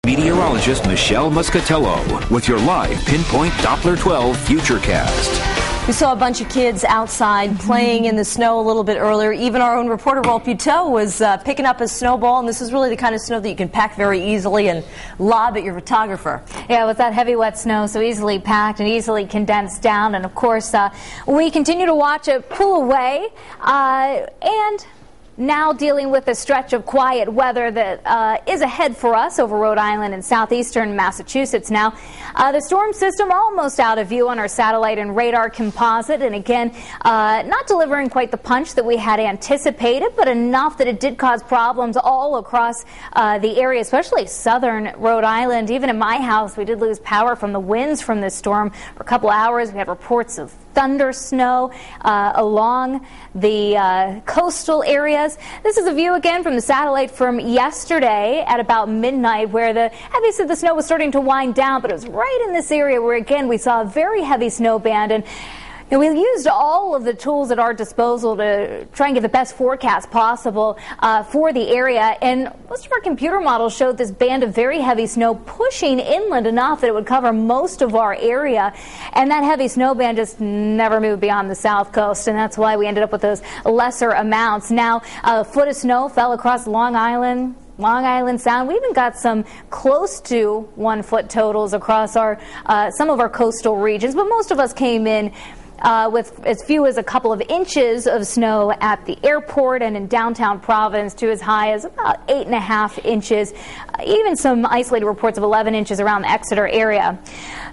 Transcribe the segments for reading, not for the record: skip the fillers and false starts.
Meteorologist Michelle Muscatello with your live Pinpoint Doppler 12 Futurecast. We saw a bunch of kids outside playing in the snow a little bit earlier. Even our own reporter, Rolf Buteau, was picking up a snowball, and this is really the kind of snow that you can pack very easily and lob at your photographer. Yeah, with that heavy, wet snow, so easily packed and easily condensed down. And, of course, we continue to watch it pull away, and now dealing with a stretch of quiet weather that is ahead for us over Rhode Island and southeastern Massachusetts now. The storm system almost out of view on our satellite and radar composite, and again, not delivering quite the punch that we had anticipated, but enough that it did cause problems all across the area, especially southern Rhode Island. Even in my house, we did lose power from the winds from this storm for a couple hours. We had reports of thunder snow along the coastal areas. This is a view again from the satellite from yesterday at about midnight, where the heaviest of the snow was starting to wind down, but it was right in this area where again we saw a very heavy snow band. And we used all of the tools at our disposal to try and get the best forecast possible for the area. And most of our computer models showed this band of very heavy snow pushing inland enough that it would cover most of our area. And that heavy snow band just never moved beyond the south coast. And that's why we ended up with those lesser amounts. Now, a foot of snow fell across Long Island Sound. We even got some close to 1 foot totals across our some of our coastal regions. But most of us came in with as few as a couple of inches of snow at the airport and in downtown Providence, to as high as about 8.5 inches. Even some isolated reports of 11 inches around the Exeter area.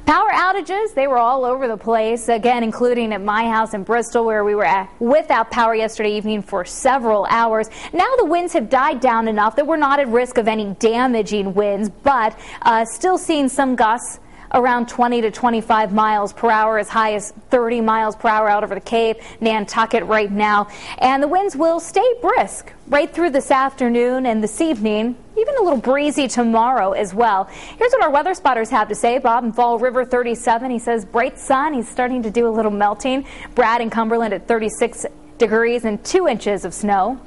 Power outages, they were all over the place, again, including at my house in Bristol, where we were without power yesterday evening for several hours. Now the winds have died down enough that we're not at risk of any damaging winds, but still seeing some gusts around 20 to 25 miles per hour, as high as 30 miles per hour out over the Cape, Nantucket right now. And the winds will stay brisk right through this afternoon and this evening, even a little breezy tomorrow as well. Here's what our weather spotters have to say. Bob in Fall River, 37. He says bright sun. He's starting to do a little melting. Brad in Cumberland at 36 degrees and 2 inches of snow.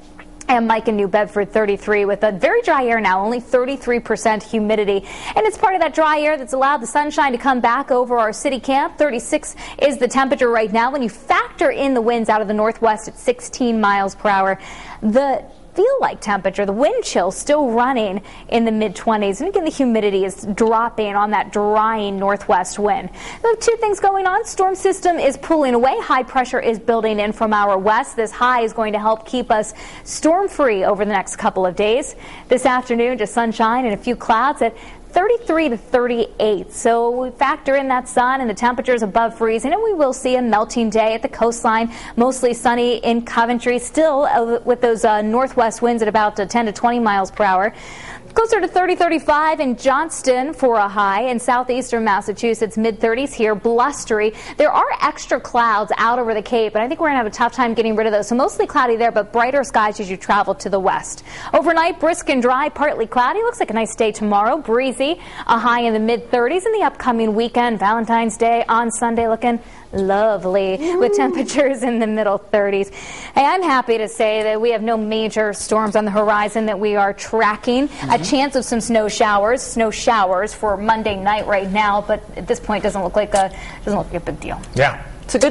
And Mike in New Bedford, 33, with a very dry air now, only 33% humidity. And it's part of that dry air that's allowed the sunshine to come back over our city camp. 36 is the temperature right now. When you factor in the winds out of the northwest at 16 miles per hour, the feel-like temperature, the wind chill, still running in the mid-20s. And again, the humidity is dropping on that drying northwest wind. There are two things going on. Storm system is pulling away. High pressure is building in from our west. This high is going to help keep us storm-free over the next couple of days. This afternoon, just sunshine and a few clouds at 33 to 38. So we factor in that sun and the temperatures above freezing, and we will see a melting day at the coastline. Mostly sunny in Coventry, still with those northwest winds at about 10 to 20 miles per hour. Closer to 30-35 in Johnston for a high. In southeastern Massachusetts, mid-30s here, blustery. There are extra clouds out over the Cape, and I think we're going to have a tough time getting rid of those. So mostly cloudy there, but brighter skies as you travel to the west. Overnight, brisk and dry, partly cloudy. Looks like a nice day tomorrow. Breezy, a high in the mid-30s. In the upcoming weekend, Valentine's Day on Sunday, looking lovely with temperatures in the middle 30s. Hey, I'm happy to say that we have no major storms on the horizon that we are tracking. A chance of some snow showers for Monday night right now, but at this point doesn't look like a big deal. Yeah. It's a good